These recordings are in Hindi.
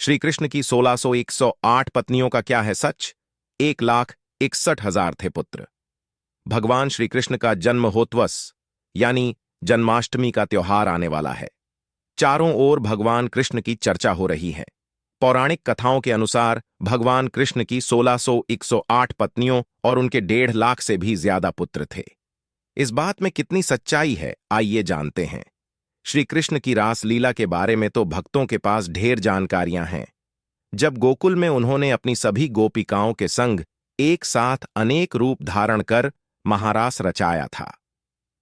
श्री कृष्ण की 1600-108 पत्नियों का क्या है सच? 1,61,000 थे पुत्र। भगवान श्री कृष्ण का जन्महोत्सव यानी जन्माष्टमी का त्योहार आने वाला है। चारों ओर भगवान कृष्ण की चर्चा हो रही है। पौराणिक कथाओं के अनुसार भगवान कृष्ण की 1600-108 पत्नियों और उनके 1.5 लाख से भी ज्यादा पुत्र थे। इस बात में कितनी सच्चाई है, आइए जानते हैं। श्री कृष्ण की रासलीला के बारे में तो भक्तों के पास ढेर जानकारियां हैं। जब गोकुल में उन्होंने अपनी सभी गोपिकाओं के संग एक साथ अनेक रूप धारण कर महारास रचाया था।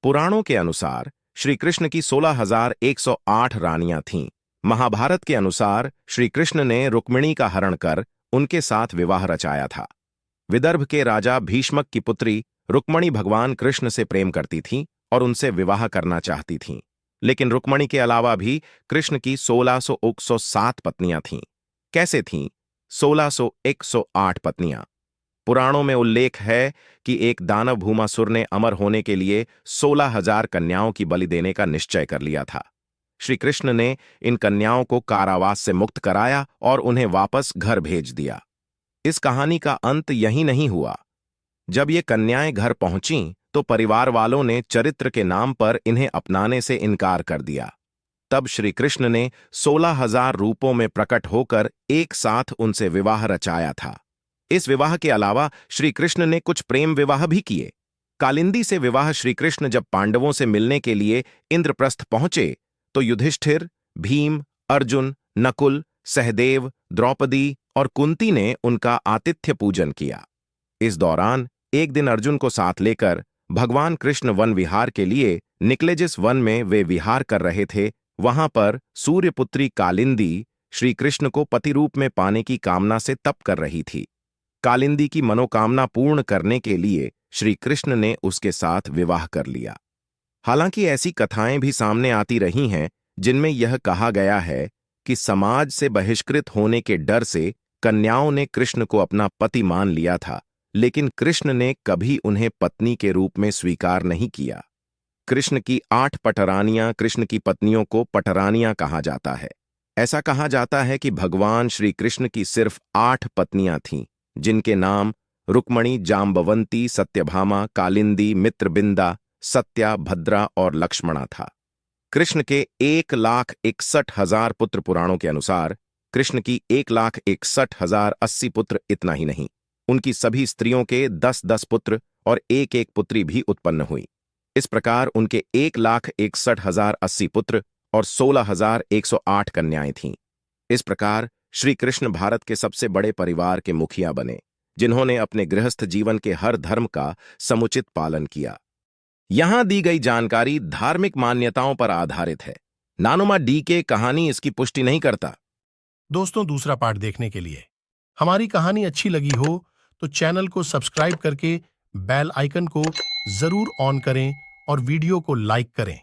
पुराणों के अनुसार श्री कृष्ण की 16,108 रानियां थीं। महाभारत के अनुसार श्री कृष्ण ने रुक्मिणी का हरण कर उनके साथ विवाह रचाया था। विदर्भ के राजा भीष्मक की पुत्री रुक्मिणी भगवान कृष्ण से प्रेम करती थीं और उनसे विवाह करना चाहती थीं। लेकिन रुक्मिणी के अलावा भी कृष्ण की 16,107 पत्नियां थीं। कैसे थीं 16,108 पत्नियां? पुराणों में उल्लेख है कि एक दानव भूमासुर ने अमर होने के लिए 16,000 कन्याओं की बलि देने का निश्चय कर लिया था। श्री कृष्ण ने इन कन्याओं को कारावास से मुक्त कराया और उन्हें वापस घर भेज दिया। इस कहानी का अंत यही नहीं हुआ। जब ये कन्याएं घर पहुंचीं तो परिवार वालों ने चरित्र के नाम पर इन्हें अपनाने से इनकार कर दिया। तब श्री कृष्ण ने 16,000 रूपों में प्रकट होकर एक साथ उनसे विवाह रचाया था। इस विवाह के अलावा श्री कृष्ण ने कुछ प्रेम विवाह भी किए। कालिंदी से विवाह श्री कृष्ण जब पांडवों से मिलने के लिए इंद्रप्रस्थ पहुंचे तो युधिष्ठिर, भीम, अर्जुन, नकुल, सहदेव, द्रौपदी और कुंती ने उनका आतिथ्य पूजन किया। इस दौरान एक दिन अर्जुन को साथ लेकर भगवान कृष्ण वन विहार के लिए निकले। जिस वन में वे विहार कर रहे थे वहां पर सूर्यपुत्री कालिंदी श्री कृष्ण को पति रूप में पाने की कामना से तप कर रही थी। कालिंदी की मनोकामना पूर्ण करने के लिए श्री कृष्ण ने उसके साथ विवाह कर लिया। हालांकि ऐसी कथाएं भी सामने आती रही हैं जिनमें यह कहा गया है कि समाज से बहिष्कृत होने के डर से कन्याओं ने कृष्ण को अपना पति मान लिया था, लेकिन कृष्ण ने कभी उन्हें पत्नी के रूप में स्वीकार नहीं किया। कृष्ण की 8 पटरानियां, कृष्ण की पत्नियों को पटरानियां कहा जाता है। ऐसा कहा जाता है कि भगवान श्री कृष्ण की सिर्फ 8 पत्नियां थीं, जिनके नाम रुक्मिणी, जाम्बवंती, सत्यभामा, कालिंदी, मित्रबिंदा, सत्या, भद्रा और लक्ष्मणा था। कृष्ण के 1,61,000 पुत्र। पुराणों के अनुसार कृष्ण की 1,61,080 पुत्र। इतना ही नहीं, उनकी सभी स्त्रियों के 10-10 पुत्र और एक पुत्री भी उत्पन्न हुई। इस प्रकार उनके 1,61,080 पुत्र और 16,108 कन्याएं थीं। इस प्रकार श्री कृष्ण भारत के सबसे बड़े परिवार के मुखिया बने, जिन्होंने अपने गृहस्थ जीवन के हर धर्म का समुचित पालन किया। यहां दी गई जानकारी धार्मिक मान्यताओं पर आधारित है। नानुमा डी के कहानी इसकी पुष्टि नहीं करता। दोस्तों, दूसरा पार्ट देखने के लिए हमारी कहानी अच्छी लगी हो तो चैनल को सब्सक्राइब करके बेल आइकन को जरूर ऑन करें और वीडियो को लाइक करें।